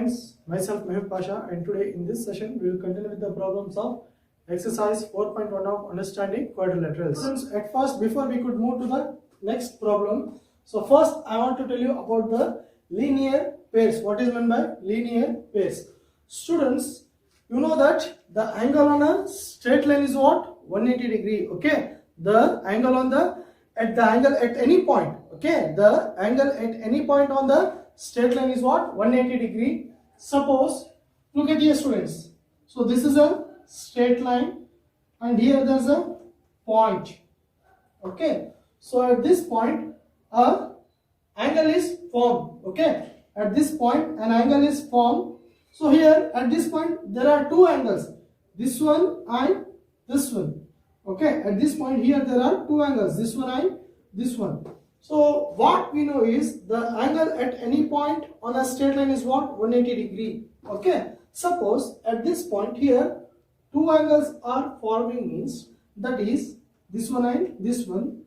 friends, myself Mehul Pasha, and today in this session we will continue with the problems of exercise 4.1 of understanding quadrilaterals. Students, at first, before we could move to the next problem, so first I want to tell you about the linear pairs. What is meant by linear pairs? Students, you know that the angle on a straight line is what? 180 degree. Okay, the angle on the angle at any point. Okay, the angle at any point on the straight line is what? 180 degree. Suppose, look at here students. So this is a straight line and here there is a point. Okay, so at this point a angle is formed. Okay, at this point an angle is formed. So here at this point there are two angles, this one and this one. Okay, at this point here there are two angles, this one and this one. So what we know is the angle at any point on a straight line is what? 180 degree. Okay, suppose at this point here two angles are forming, means that is this one and this one.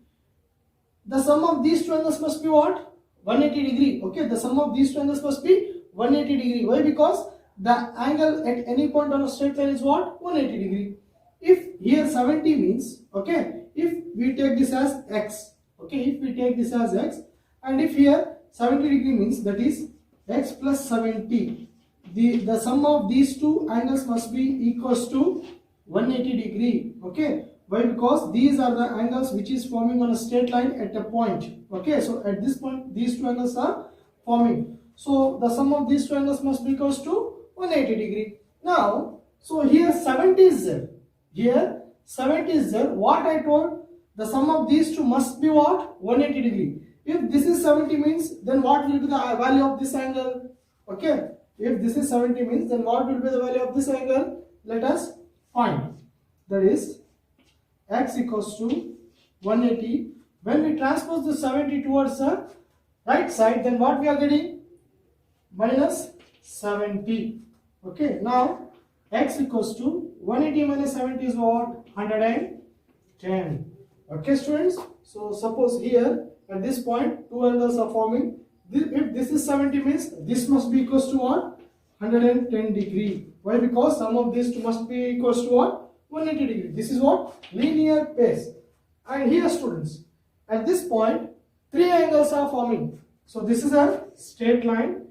The sum of these two angles must be what? 180 degree. Okay, the sum of these two angles must be 180 degree. Why? Because the angle at any point on a straight line is what? 180 degree. If here 70 means, okay, if we take this as x, okay, if we take this as x, and if here 70 degree means that is x plus 70, the sum of these two angles must be equals to 180 degree. Okay, why? Because these are the angles which is forming on a straight line at a point. Okay, so at this point these two angles are forming, so the sum of these two angles must be equals to 180 degree. Now, so here 70 is there, here 70 is there. What I told, the sum of these two must be what? 180 degree. If this is 70 means, then what will be the value of this angle? Okay, if this is 70 means, then what will be the value of this angle? Let us find. That is x equals to 180. When we transpose the 70 towards the right side, then what we are getting? Minus 70. Okay, now x equals to 180 minus 70 is what? 110. Okay students, so suppose here at this point two angles are forming. If this is 70 means this must be equals to what? 110 degree. Why? Because sum of these two must be equals to what? 180 degree. This is what? Linear pairs. And here students, at this point three angles are forming. So this is a straight line.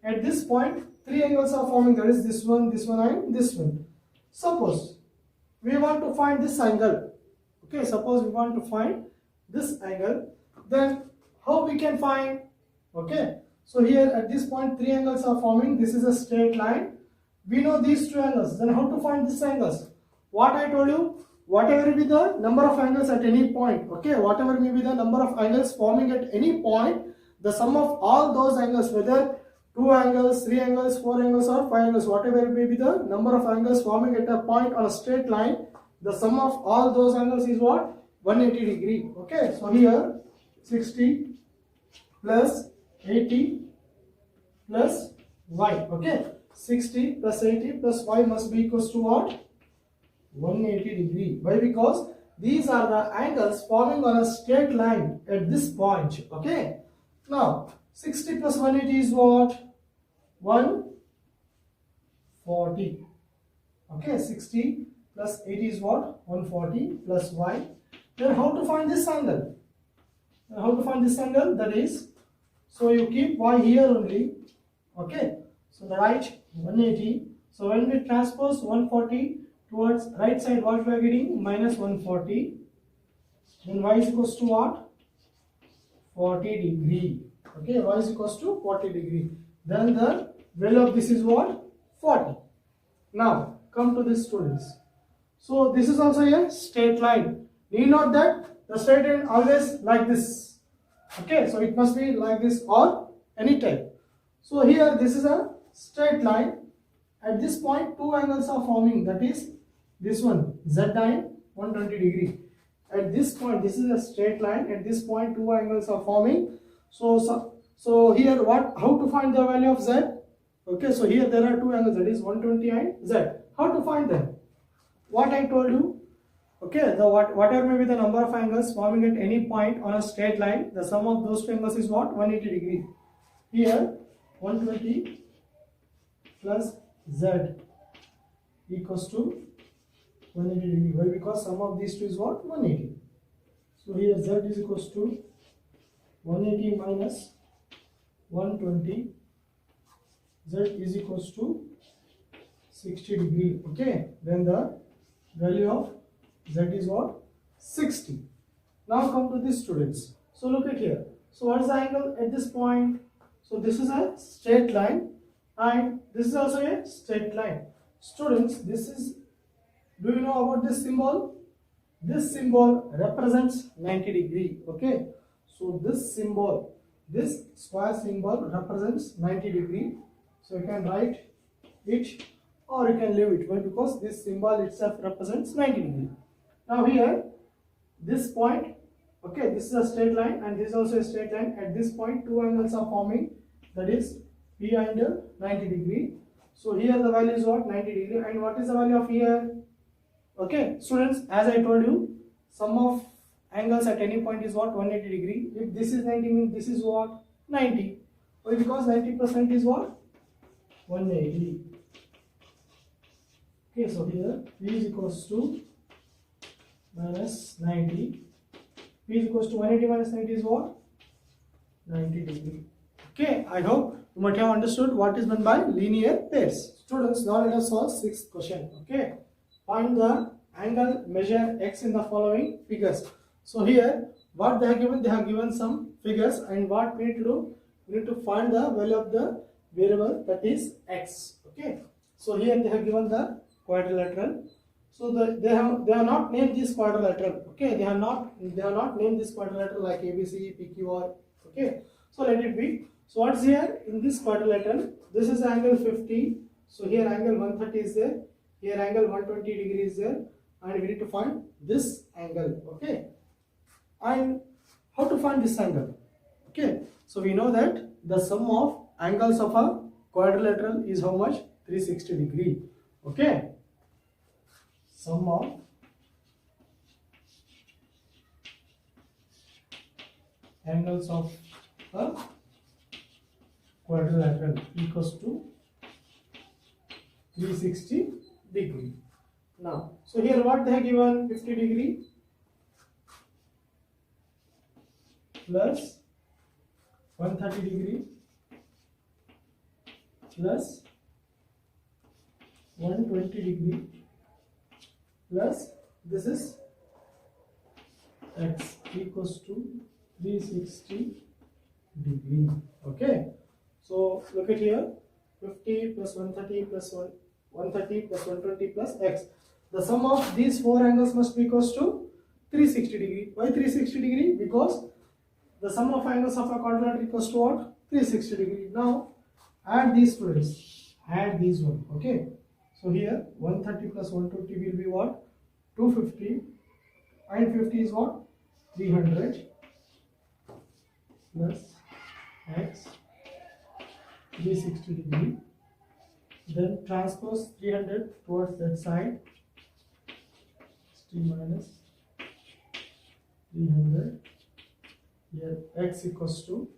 At this point three angles are forming, that is this one and this one. Suppose we want to find this angle. Okay, suppose we want to find this angle, then how we can find? Okay, so here at this point three angles are forming. This is a straight line. We know these two angles, then how to find these angles? What I told you, whatever be the number of angles at any point, okay, whatever may be the number of angles forming at any point, the sum of all those angles, whether two angles, three angles, four angles or five angles, whatever may be the number of angles forming at a point on a straight line, the sum of all those angles is what? 180 degree. Okay, so here 60 plus 80 plus y. Okay, 60 plus 80 plus y must be equals to what? 180 degree. Why? Because these are the angles forming on a straight line at this point. Okay, now 60 plus 180 is what? 140. Okay, 60 plus 80 is what? 140 plus y. Then how to find this angle? That is, so you keep y here only. Okay, so the right 180. So when we transpose 140 towards right side, what we are getting? Minus 140. Then y is equals to what? 40 degree. Okay, y is equals to 40 degree. Then the value of this is what? 40. Now come to this students. So this is also a straight line. Need not that the straight line always like this. Okay, so it must be like this or any type. So here this is a straight line. At this point two angles are forming, that is this one z and 120 degree. At this point this is a straight line. At this point two angles are forming. So here what? How to find the value of z? Okay, so here there are two angles, that is 120 and z. How to find them? What I told you, okay, whatever may be the number of angles forming at any point on a straight line, the sum of those two angles is what? 180 degree. Here 120 plus z equals to 180 degree. Why? Because sum of these two is what? 180. So here z is equals to 180 minus 120. Z is equals to 60 degree. Okay, then the value of z is what? 60. Now come to these students. So look at here. So what is the angle at this point? So this is a straight line and this is also a straight line. Students, this is, do you know about this symbol? This symbol represents 90 degree. Okay, so this symbol, this square symbol represents 90 degree. So you can write it or you can leave it. Why? Because this symbol itself represents 90 degree. Now here, this point, okay, this is a straight line and this is also a straight line. At this point, two angles are forming, that is P and 90 degree. So here the value is what? 90 degree. And what is the value of here? Okay, students, as I told you, sum of angles at any point is what? 180 degree. If this is 90, means this is what? 90. Why? Because 90% is what? 180. Okay, so here P is equals to minus 90. P is equals to 180 minus 90 is what? 90 degree. Okay, I hope you might have understood what is meant by linear pairs. Students, now let us solve 6th question. Okay, find the angle, measure x in the following figures. So here, what they have given? They have given some figures, and what we need to do? We need to find the value of the variable, that is x. Okay, so here they have given the quadrilateral. So they have not named this quadrilateral. Okay, they have not named this quadrilateral like ABC, PQR. Okay, so let it be. So what's here in this quadrilateral? This is angle 50. So here angle 130 is there. Here angle 120 degree is there, and we need to find this angle. Okay, and how to find this angle? Okay, so we know that the sum of angles of a quadrilateral is how much? 360 degree. Okay, sum of angles of a quadrilateral equals to 360 degree. Now, so here what they have given? 50 degree plus 130 degree plus 120 degree plus this is x equals to 360 degree. Okay, so look at here, 50 plus 130 plus 130 plus 120 plus x. The sum of these four angles must be equals to 360 degree. Why 360 degree? Because the sum of angles of a quadrilateral equals to what? 360 degree. Now add these students, add these one. Okay, so here 130 plus 120 will be what? 250, and 50 is what? 300 plus x 360 degree. Then transpose 300 towards that side. 60 minus 300. Here x equals to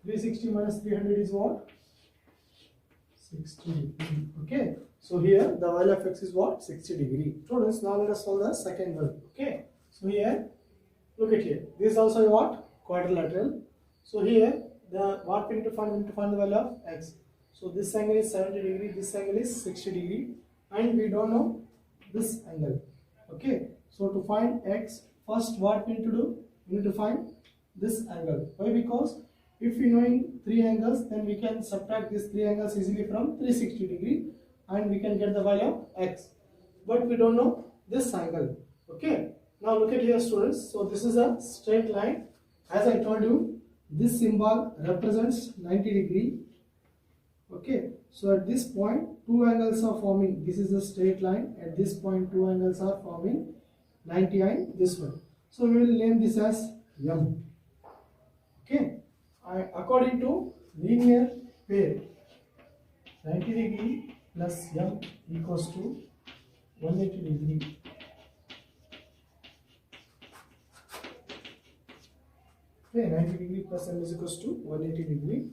360 minus 300 is what? 60 degree. Okay, so here the value of x is what? 60 degree. Students, now let us solve the second one. Okay, so here look at here, this is also what? Quadrilateral. So here the what we need to find? We need to find the value of x. So this angle is 70 degree, this angle is 60 degree, and we don't know this angle. Okay, so to find x, first what we need to do? We need to find this angle. Why? Because if we knowing three angles, then we can subtract these three angles easily from 360 degree and we can get the value of x. But we don't know this angle. Okay, now look at here students. So this is a straight line. As I told you, this symbol represents 90 degree. Okay, so at this point two angles are forming. This is a straight line. At this point two angles are forming 90 and this one. So we will name this as M. Okay, according to linear pair, 90 degree plus M equals to 180 degree. Okay, 90 degree plus M is equals to 180 degree.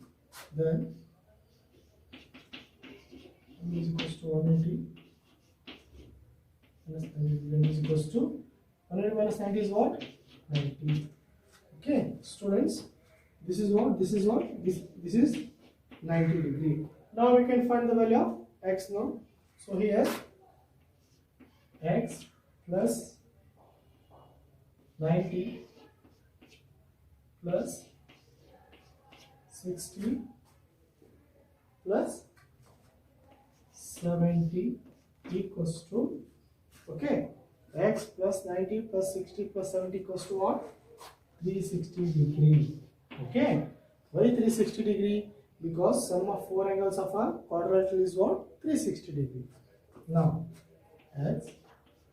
Then is equals to 180 minus 90, then is equals to 100 minus 90 is what? 90. Okay, students, this is what? This is 90 degree. Now we can find the value of x now. So here x plus 90 plus 60 plus 70 equals to, okay, x plus 90 plus 60 plus 70 equals to what? 360 degree. Okay, why 360 degree? Because sum of four angles of a quadrilateral is what? 360 degree. Now x,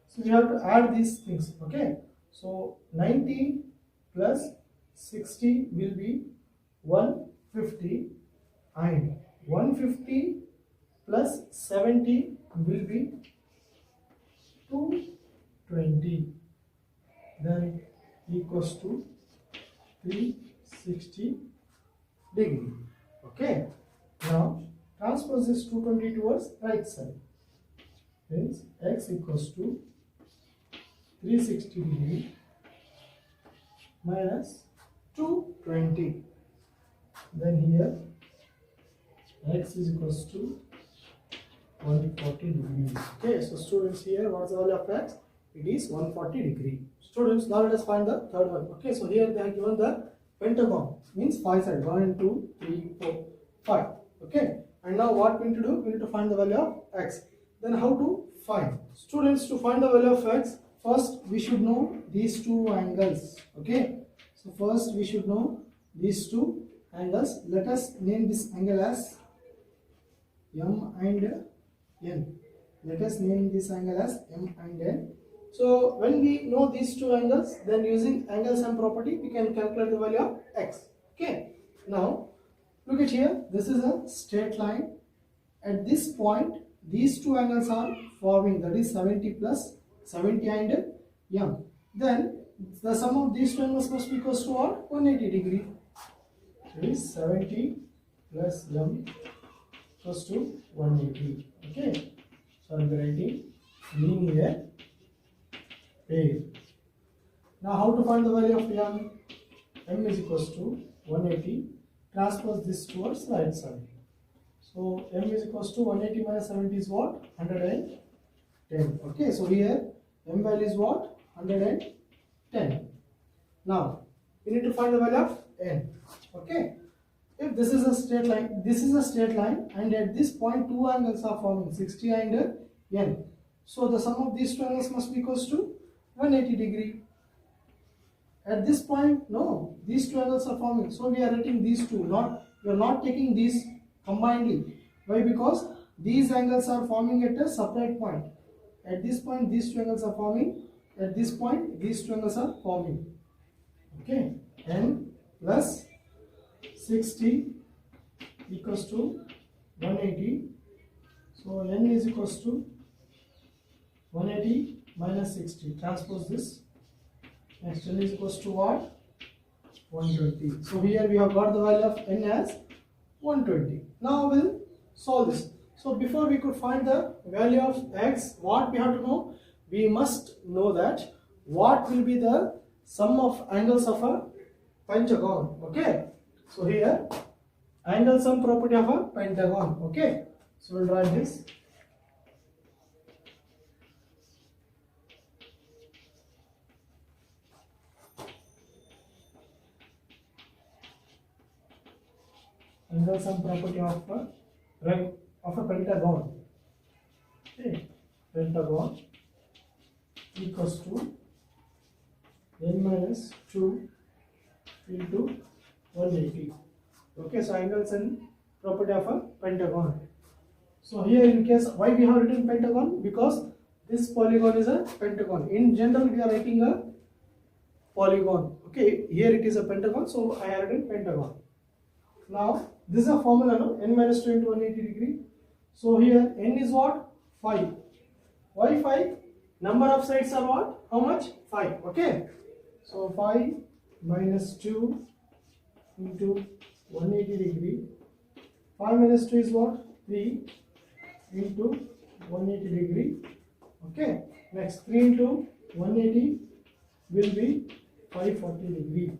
so we have to add these things. Okay, so 90 plus 60 will be 150 and 150 plus 70 will be 220, then equals to 360 degree. Okay, now transpose this 220 towards right side, means x equals to 360 degree minus 220, then here x is equals to 140 degrees. Okay, so students, here what's the value of x? It is 140 degree. Students, now let us find the third one. Okay, so here they have given the pentagon, means 5 sides, 1, 2, 3, 4, 5. Okay, and now what we need to do? We need to find the value of x. Then how to find? Students, to find the value of x, first we should know these two angles. Okay, so first we should know these two angles. Let us name this angle as M and N. Let us name this angle as M and N. So when we know these two angles, then using angle sum property we can calculate the value of x. Okay, now look at here, this is a straight line. At this point these two angles are forming, that is 70 plus 70 and M. Then the sum of these two angles must be equals to what? 180 degree. So it is 70 plus M equals to 180. Okay, so I am writing linear pair. Now how to find the value of M? M is equals to 180. Transpose this towards right side. So M is equals to 180 minus 70 is what? 110. Okay, so here M value is what? 110. Now we need to find the value of N. Okay, if this is a straight line, this is a straight line, and at this point two angles are forming, 60 and N. So the sum of these two angles must be equals to 180 degree. At this point, no, these two angles are forming, so we are writing these two, we are not taking these combinedly. Why? Because these angles are forming at a separate point. At this point these two angles are forming, at this point these two angles are forming. Okay, N plus 60 equals to 180. So N is equals to 180 minus 60. Transpose this. Next, N is equals to what? 120. So here we have got the value of N as 120. Now we'll solve this. So before we could find the value of x, what we have to know? We must know that what will be the sum of angles of a pentagon. Okay, so here angle sum property of a pentagon. Okay, so we'll write this. Angle sum property of a pentagon. Okay, pentagon equals to n minus 2 into 180. Okay, so angle sum property of a pentagon. So here in case, why we have written pentagon? Because this polygon is a pentagon. In general we are writing a polygon. Okay, here it is a pentagon, so I have written pentagon. Now this is a formula, no? N minus 2 into 180 degree. So here n is what? 5. Why 5? Number of sides are what? How much? 5. Okay, so 5 minus 2 into 180 degree. 5 minus 2 is what? 3. into 180 degree. Okay, next 3 into 180 will be 540 degree.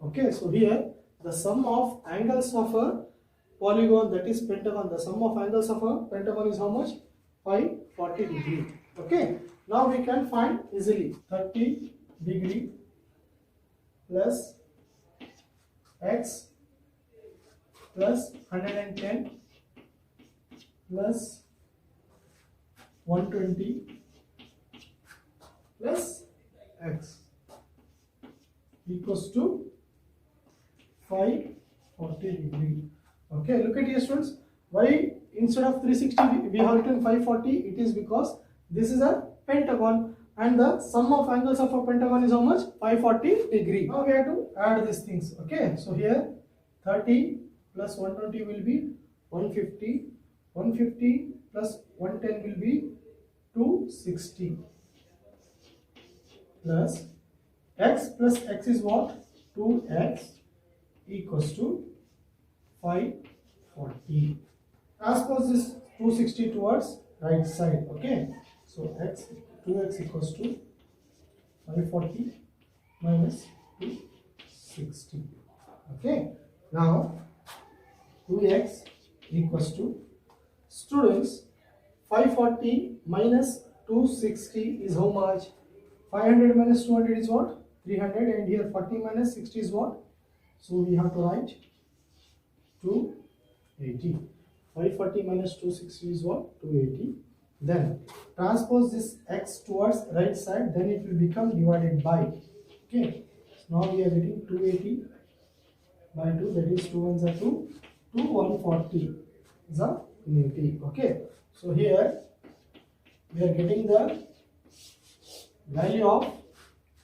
Okay, so here the sum of angles of a polygon, that is pentagon, the sum of angles of a pentagon is how much? 540 degree. Okay, now we can find easily 30 degree plus x plus 110 plus 120 plus x equals to 540 degree. Okay, look at here students, why instead of 360 we have written 540? It is because this is a pentagon and the sum of angles of a pentagon is how much? 540 degree. Now we have to add these things. Okay, so here 30 plus 120 will be 150, 150 plus 110 will be 260 plus x is what? 2x equals to 540. Transpose this 260 towards right side. Okay, so 2x equals to 540 minus 260. Okay, now 2x equals to, students, 540 minus 260 is how much? 500 minus 200 is what? 300, and here 40 minus 60 is what? So we have to write 280. 540 minus 260 is what? 280. Then transpose this x towards right side, then it will become divided by. Okay, so now we are getting 280 by 2, that is 2 ones are 2, 140 is a unity. Okay, so here we are getting the value of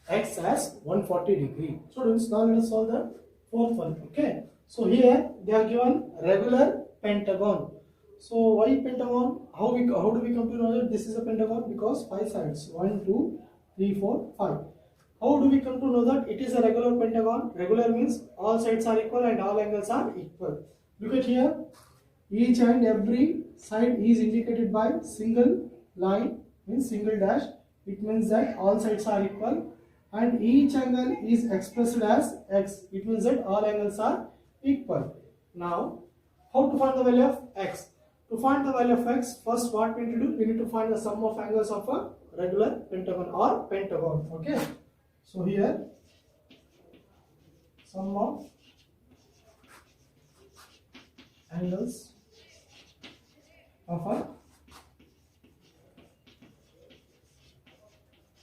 x as 140 degree. Students, now let us solve the fourth one. Okay, so here they are given regular pentagon. So why pentagon? How do we come to know that this is a pentagon? Because 5 sides, 1 2 3 4 5. How do we come to know that it is a regular pentagon? Regular means all sides are equal and all angles are equal. Look at here, each and every side is indicated by single line, means single dash. It means that all sides are equal, and each angle is expressed as x. It means that all angles are equal. Now, how to find the value of x? To find the value of x, first what we need to do? We need to find the sum of angles of a regular pentagon or pentagon. Okay. So here, sum of angles of a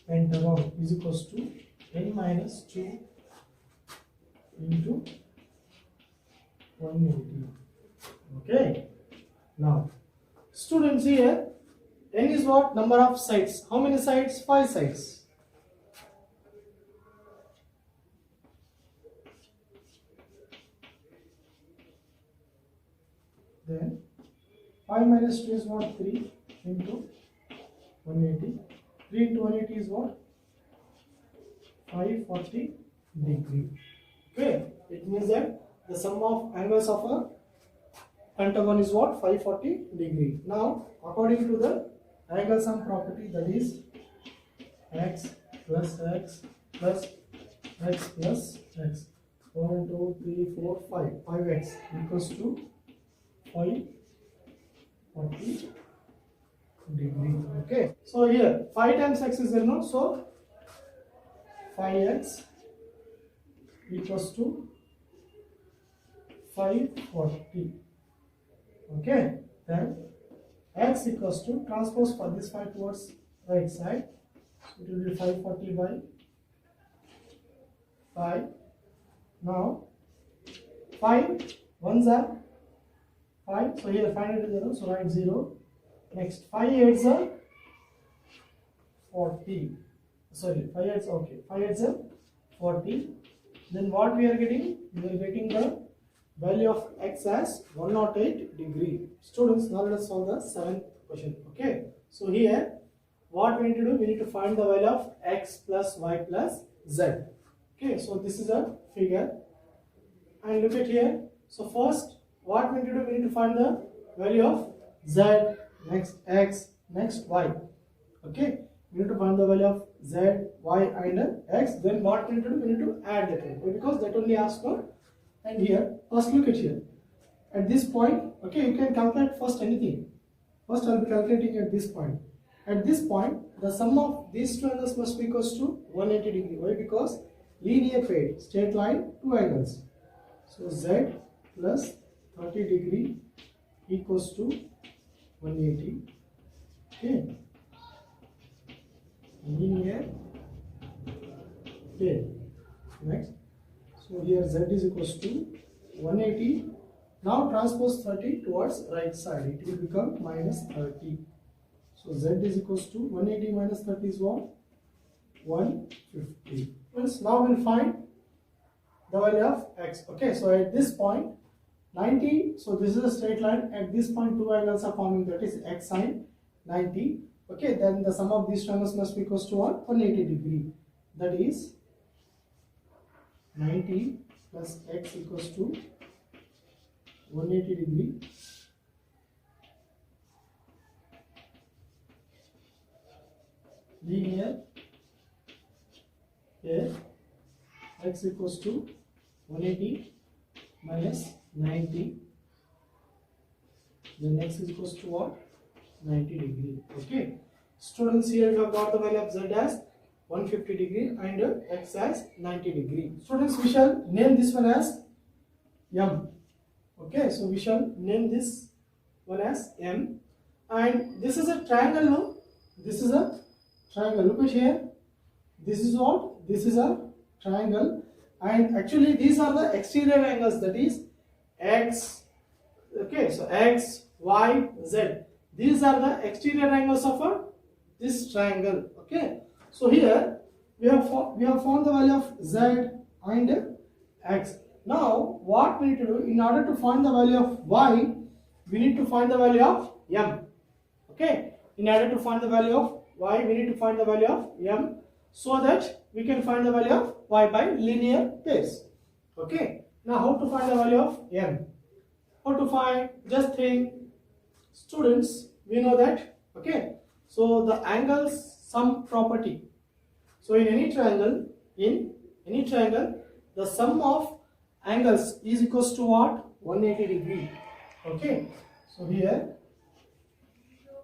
pentagon is equals to n minus 2 into 180. Okay. Now, students, here n is what? Number of sides. How many sides? 5 sides. Then 5 minus 2 is what? 3 into 180. 3 into 180 is what? 540 degree. Okay, it means that the sum of angles of a pentagon is what? 540 degree. Now, according to the angle sum property, that is x plus x plus x plus x. 1 2 3 4 5. 5x equals to 540 degree. Okay, so here 5 times x is there, no? So 5x equals to 540. Okay, then x equals to, transpose for this 5 towards right side, so it will be 540 by 5. Now 5 ones are 5, so here 5 is 0, so write 0. Next 5 8s are 40. Sorry, 5 8s, okay, 5 8s are 40. Then what we are getting? We are getting the value of x as 108 degree. Students, now let us solve the 7th question. Okay, so here what we need to do? We need to find the value of x plus y plus z. Okay, so this is a figure, and look at here. So first what we need to do? We need to find the value of z. next x, next y. Okay, we need to find the value of z, y and x. Then what we need to do? We need to add that one, because that only asks for. And here, first look at here. At this point, okay, you can calculate first anything. First I will be calculating at this point. At this point, the sum of these two angles must be equals to 180 degree. Why? Because linear pair, straight line, two angles. So z plus 30 degree equals to 180. Okay. Linear pair. Next. So here z is equals to 180. Now transpose 30 towards right side. It will become minus 30. So z is equals to 180 minus 30 is what? 150. Now we'll find the value of x. Okay, so at this point 90, so this is a straight line. At this point two angles are forming, that is x sine 90. Okay, then the sum of these two angles must be equals to what? 180 degree. That is 90 plus x equals to 180 degree. Linear pair, x equals to 180 minus 90. Then x is equals to what? 90 degree. Okay. Students, here we have got the value of z as 150 degree and x as 90 degree. Students, we shall name this one as m. Okay, so we shall name this one as m. And this is a triangle, no? This is a triangle. Look at here. This is what? This is a triangle. And actually these are the exterior angles, that is x. Okay, so x, y, z. These are the exterior angles of this triangle. Okay, so here we have found the value of z and x. Now what we need to do, in order to find the value of y, we need to find the value of m. Okay, in order to find the value of y, we need to find the value of m, so that we can find the value of y by linear pairs. Okay, now how to find the value of m? How to find? Just think, students, we know that. Okay, so the angles sum property. So in any triangle, the sum of angles is equals to what? 180 degree. Okay, so here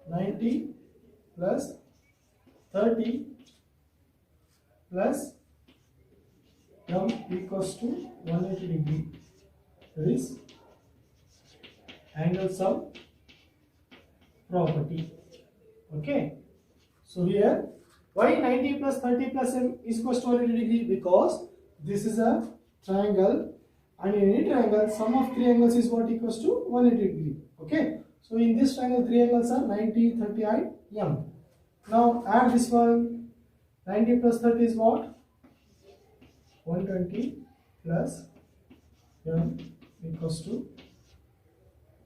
90 plus 30 plus m equals to 180 degree. That is angle sum property. Okay, so here why 90 plus 30 plus m is equals to 180 degree? Because this is a triangle, and in any triangle sum of three angles is what? Equals to 180 degree. Okay, so in this triangle three angles are 90, 30 and m. Now add this one. 90 plus 30 is what? 120 plus m equals to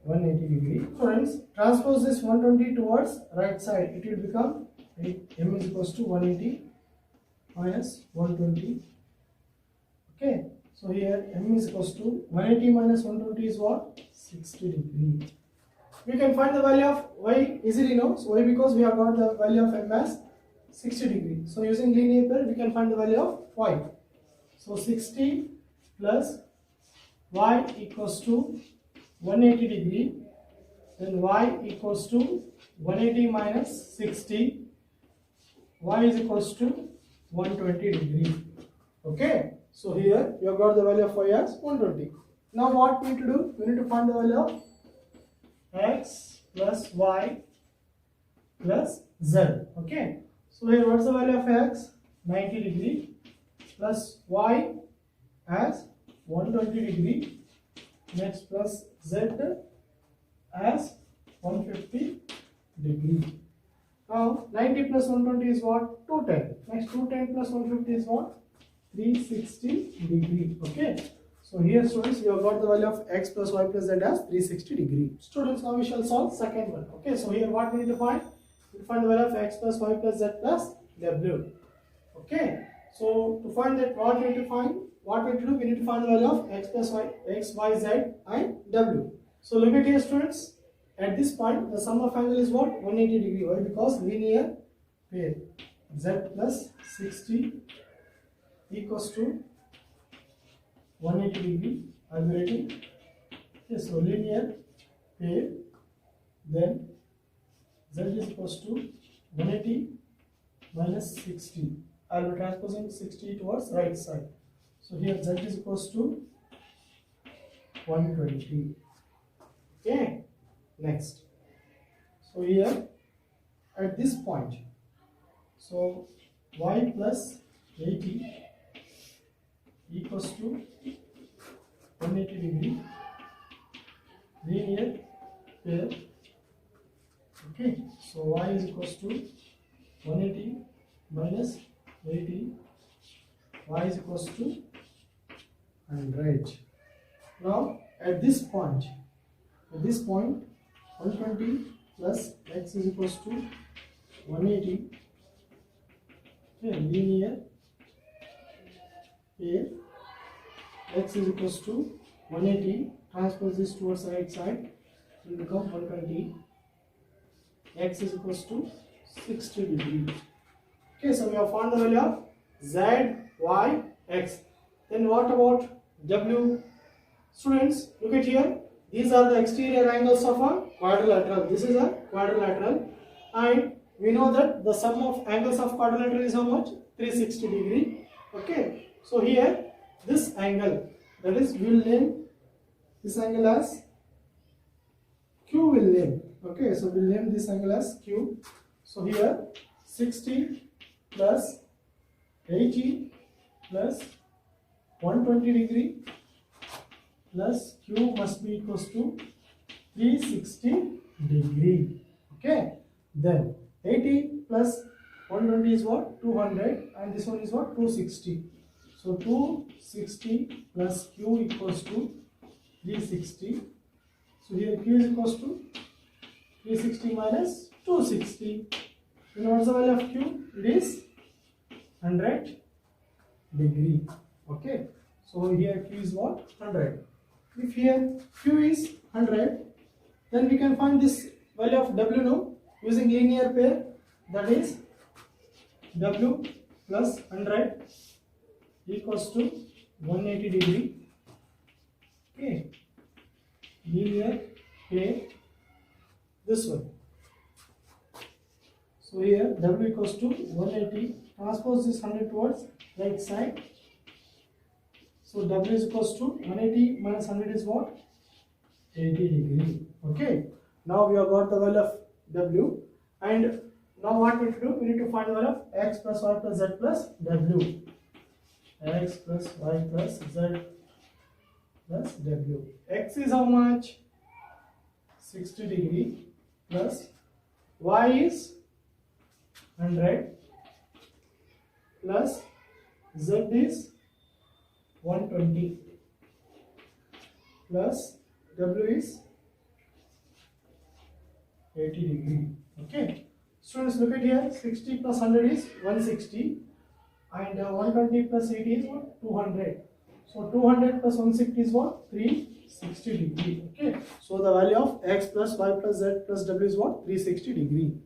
180 degree. Friends, transpose this 120 towards right side. It will become m is equals to 180 minus 120. Okay, so here m is equals to 180 minus 120 is what? 60 degree. We can find the value of y easily now. So why? Because we have got the value of m as 60 degree. So using linear pair, we can find the value of y. So 60 plus y equals to 180 degree. Then y equals to 180 minus 60. Y is equals to 120 degree. Okay. So here you have got the value of y as 120. Now what we need to do? We need to find the value of x plus y plus z. Okay. So here what's the value of x? 90 degree plus y as 120 degree. Next plus z as 150 degree. Now 90 plus 120 is what? 210. Next 210 plus 150 is what? 360 degree. Okay. So here students, we have got the value of x plus y plus z as 360 degree. Students, now we shall solve second one. Okay. So here what we need to find? We find the value of x plus y plus z plus w. Okay. So to find that, what we need to find? What we need to do? We need to find the value of x plus y, x, y, z and w. So look at here students. at this point the sum of angle is what? 180 degree. Why? Because linear pair. Z plus 60 equals to 180 degree. I'll be writing. Okay, so linear pair, then Z is equals to 180 minus 60. I'll be transposing 60 towards right side. So here Z is equals to 120. Okay, next. So here at this point, so y plus 80 equals to 180 degree linear pair. Okay, so y is equals to 180 minus 80, y is equals to 100. Now at this point 120 plus x is equals to 180. Okay, linear pair, x is equals to 180, transpose this towards the right side, it will become 120, x is equals to 60 degree. Okay, so we have found the value of z, y, x. Then what about w? Students, look at here. These are the exterior angles of a quadrilateral. This is a quadrilateral, and we know that the sum of angles of quadrilateral is how much? 360 degree. Okay, so here this angle, that is, we will name this angle as Q will name. Okay, so we will name this angle as Q. So here 60 plus 80 plus 120 degree plus Q must be equals to 360 degree. Okay, then 80 plus 120 is what? 200, and this one is what? 260. So 260 plus Q equals to 360. So here Q is equals to 360 minus 260. You know what's the value of Q? It is 100 degree. Okay, so here Q is what? 100. If here Q is 100, then we can find this value of W now using linear pair, that is W plus 100 equals to 180 degree. Okay, linear pair, this one. So here W equals to 180, transpose this 100 towards right side. So W is equals to 180 minus 100 is what? 80 degree. Okay, now we have got the value of W, and now what we need to do? We need to find the value of x plus y plus z plus W. X plus y plus z plus W. X is how much? 60 degree plus y is 100 plus z is 120 plus W is 80 degree. Okay, students, look at here. 60 plus 100 is 160, and 120 plus 80 is what? 200. So 200 plus 160 is what? 360 degree. Okay, so the value of x plus y plus z plus W is what? 360 degree.